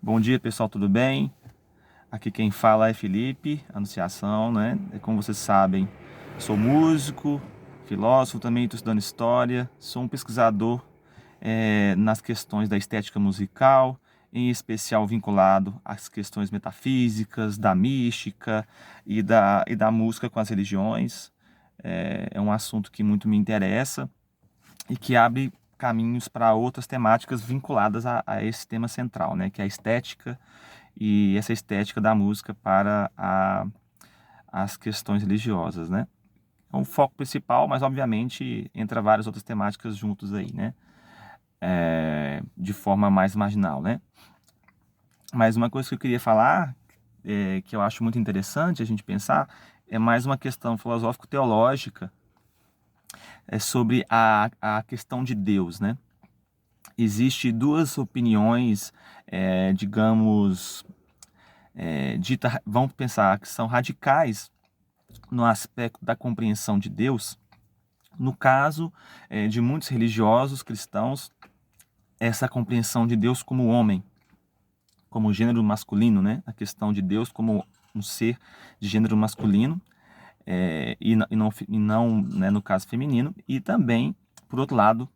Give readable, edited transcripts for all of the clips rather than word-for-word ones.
Bom dia, pessoal, tudo bem? Aqui quem fala é Felipe, Anunciação, né? Como vocês sabem, sou músico, filósofo, também estou estudando história, sou um pesquisador nas questões da estética musical, em especial vinculado às questões metafísicas, da mística e da música com as religiões. É um assunto que muito me interessa e que abre caminhos para outras temáticas vinculadas a esse tema central, né? Que é a estética e essa estética da música para as questões religiosas, né? É um foco principal, mas obviamente entra várias outras temáticas juntos aí, né? De forma mais marginal, né? Mas uma coisa que eu queria falar, que eu acho muito interessante a gente pensar, é mais uma questão filosófico-teológica, sobre a questão de Deus, né? Existe duas opiniões, digamos, vamos pensar que são radicais no aspecto da compreensão de Deus. No caso de muitos religiosos cristãos, essa compreensão de Deus como homem, como gênero masculino, né? A questão de Deus como um ser de gênero masculino e não né, no caso feminino, e também, por outro lado,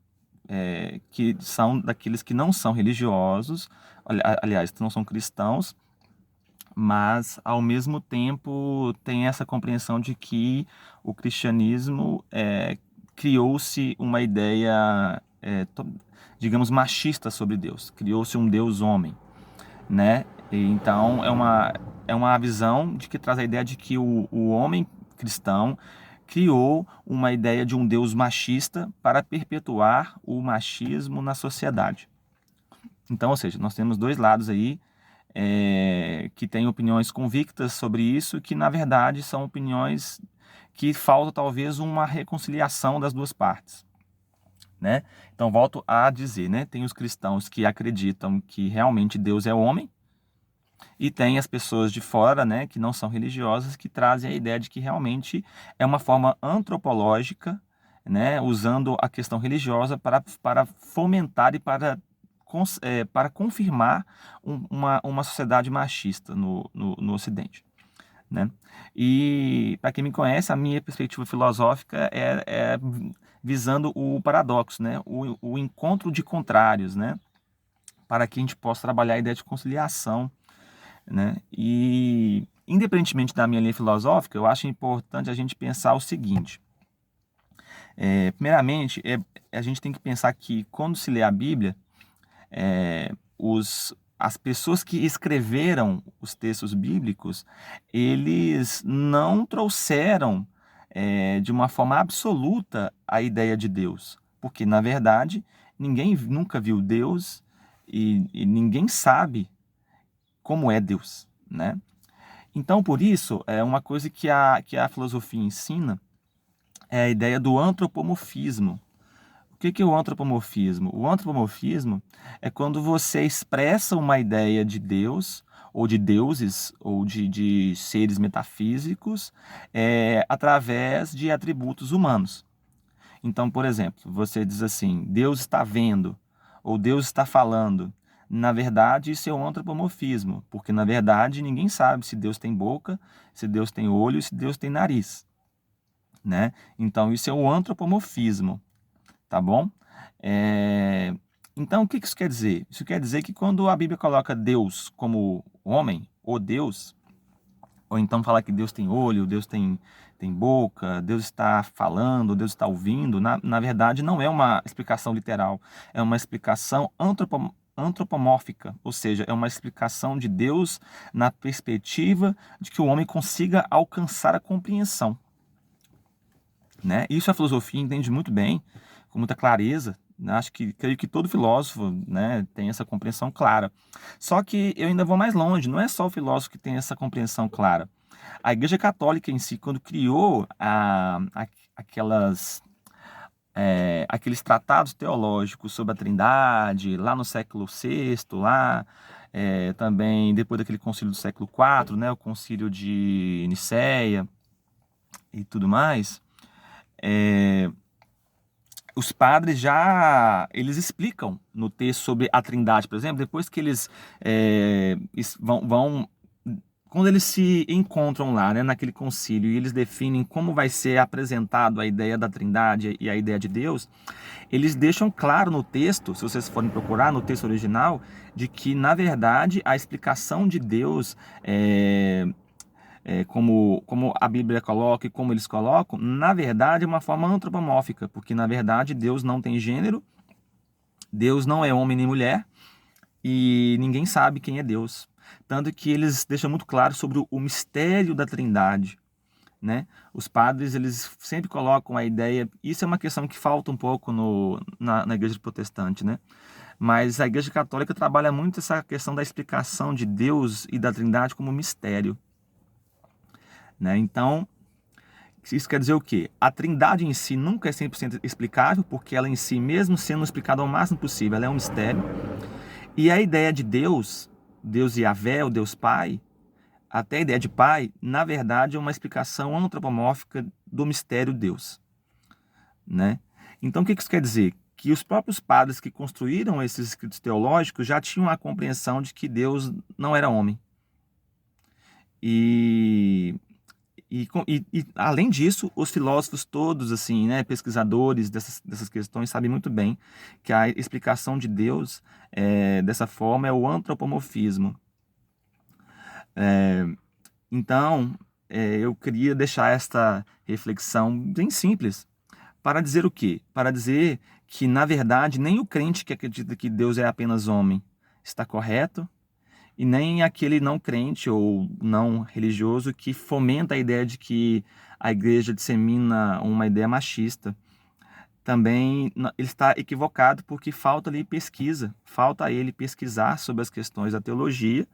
que são daqueles que não são religiosos, aliás, que não são cristãos, mas ao mesmo tempo tem essa compreensão de que o cristianismo criou-se uma ideia, digamos, machista sobre Deus, criou-se um Deus homem, né? E então é uma visão de que traz a ideia de que o homem cristão criou uma ideia de um Deus machista para perpetuar o machismo na sociedade. Então, ou seja, nós temos dois lados aí que têm opiniões convictas sobre isso, que na verdade são opiniões que falta talvez uma reconciliação das duas partes, né? Então, volto a dizer, né? Tem os cristãos que acreditam que realmente Deus é homem, e tem as pessoas de fora, né, que não são religiosas, que trazem a ideia de que realmente é uma forma antropológica, né, usando a questão religiosa para fomentar e para confirmar uma sociedade machista no Ocidente, né? E para quem me conhece, a minha perspectiva filosófica é visando o paradoxo, né? O encontro de contrários, né? Para que a gente possa trabalhar a ideia de conciliação, né? E, independentemente da minha linha filosófica, eu acho importante a gente pensar o seguinte. Primeiramente, a gente tem que pensar que quando se lê a Bíblia, as pessoas que escreveram os textos bíblicos, eles não trouxeram de uma forma absoluta a ideia de Deus. Porque, na verdade, ninguém nunca viu Deus e ninguém sabe como é Deus, né? Então, por isso, é uma coisa que a filosofia ensina é a ideia do antropomorfismo. O que é o antropomorfismo? O antropomorfismo é quando você expressa uma ideia de Deus, ou de deuses, ou de seres metafísicos, através de atributos humanos. Então, por exemplo, você diz assim, Deus está vendo, ou Deus está falando. Na verdade, isso é um antropomorfismo, porque na verdade ninguém sabe se Deus tem boca, se Deus tem olho, se Deus tem nariz, né? Então, isso é o antropomorfismo, tá bom? Então, o que isso quer dizer? Isso quer dizer que quando a Bíblia coloca Deus como homem, ou Deus, ou então falar que Deus tem olho, Deus tem boca, Deus está falando, Deus está ouvindo, na verdade não é uma explicação literal, é uma explicação antropomórfica, ou seja, é uma explicação de Deus na perspectiva de que o homem consiga alcançar a compreensão, né? Isso a filosofia entende muito bem, com muita clareza, né? Creio que todo filósofo, né, tem essa compreensão clara. Só que eu ainda vou mais longe, não é só o filósofo que tem essa compreensão clara. A Igreja Católica em si, quando criou aqueles tratados teológicos sobre a Trindade, lá no século VI, também depois daquele concílio do século IV, né, o concílio de Nicéia e tudo mais, os padres eles explicam no texto sobre a Trindade, por exemplo, depois que eles quando eles se encontram lá, né, naquele concílio, e eles definem como vai ser apresentado a ideia da Trindade e a ideia de Deus, eles deixam claro no texto, se vocês forem procurar no texto original, de que, na verdade, a explicação de Deus, como a Bíblia coloca e como eles colocam, na verdade é uma forma antropomórfica, porque, na verdade, Deus não tem gênero, Deus não é homem nem mulher, e ninguém sabe quem é Deus. Tanto que eles deixam muito claro sobre o mistério da Trindade, né? Os padres, eles sempre colocam a ideia, isso é uma questão que falta um pouco na igreja protestante, né? Mas a igreja católica trabalha muito essa questão da explicação de Deus e da Trindade como mistério, né? Então, isso quer dizer o quê? A Trindade em si nunca é 100% explicável, porque ela em si, mesmo sendo explicada ao máximo possível, ela é um mistério. E a ideia de Deus, Deus Yahvé, o Deus Pai, até a ideia de Pai, na verdade é uma explicação antropomórfica do mistério Deus, né? Então o que isso quer dizer? Que os próprios padres que construíram esses escritos teológicos já tinham a compreensão de que Deus não era homem. E além disso, os filósofos todos, assim, né, pesquisadores dessas questões, sabem muito bem que a explicação de Deus dessa forma é o antropomorfismo. Então, eu queria deixar esta reflexão bem simples para dizer o quê? Para dizer que, na verdade, nem o crente que acredita que Deus é apenas homem está correto, e nem aquele não crente ou não religioso que fomenta a ideia de que a igreja dissemina uma ideia machista. Também ele está equivocado porque falta ali pesquisa, falta a ele pesquisar sobre as questões da teologia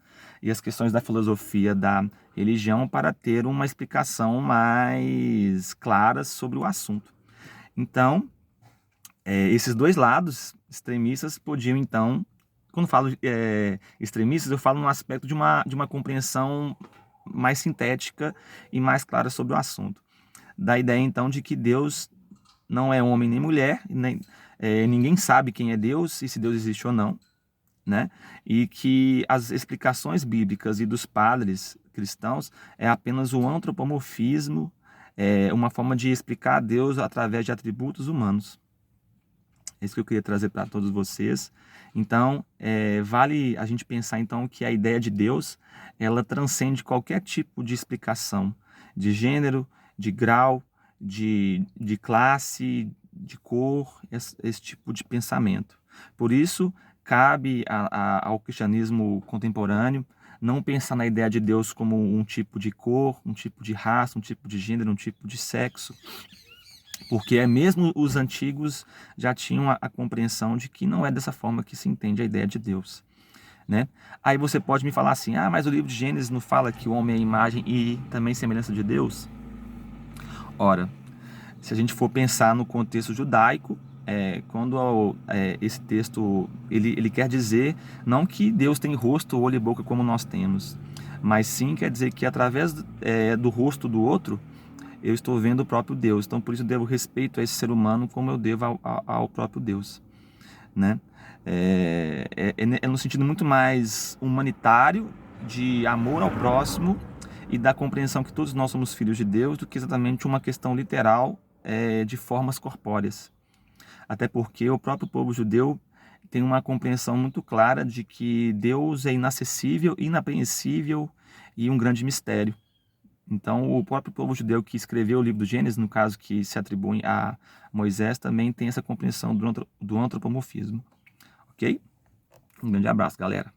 e as questões da filosofia da religião para ter uma explicação mais clara sobre o assunto. Então, esses dois lados extremistas podiam, então, quando falo extremistas, eu falo no aspecto de uma compreensão mais sintética e mais clara sobre o assunto. Da ideia, então, de que Deus não é homem nem mulher, ninguém sabe quem é Deus e se Deus existe ou não, né? E que as explicações bíblicas e dos padres cristãos é apenas o antropomorfismo, uma forma de explicar Deus através de atributos humanos. É isso que eu queria trazer para todos vocês. Então, vale a gente pensar então que a ideia de Deus, ela transcende qualquer tipo de explicação de gênero, de grau, de classe, de cor, esse tipo de pensamento. Por isso, cabe ao cristianismo contemporâneo não pensar na ideia de Deus como um tipo de cor, um tipo de raça, um tipo de gênero, um tipo de sexo, porque mesmo os antigos já tinham a compreensão de que não é dessa forma que se entende a ideia de Deus, né? Aí você pode me falar assim, mas o livro de Gênesis não fala que o homem é a imagem e também semelhança de Deus? Ora, se a gente for pensar no contexto judaico, quando esse texto ele quer dizer não que Deus tem rosto, olho e boca como nós temos, mas sim quer dizer que através do rosto do outro eu estou vendo o próprio Deus. Então, por isso eu devo respeito a esse ser humano como eu devo ao próprio Deus, né? É no sentido muito mais humanitário, de amor ao próximo e da compreensão que todos nós somos filhos de Deus, do que exatamente uma questão literal de formas corpóreas. Até porque o próprio povo judeu tem uma compreensão muito clara de que Deus é inacessível, inapreensível e um grande mistério. Então, o próprio povo judeu que escreveu o livro do Gênesis, no caso que se atribui a Moisés, também tem essa compreensão do antropomorfismo. Ok? Um grande abraço, galera.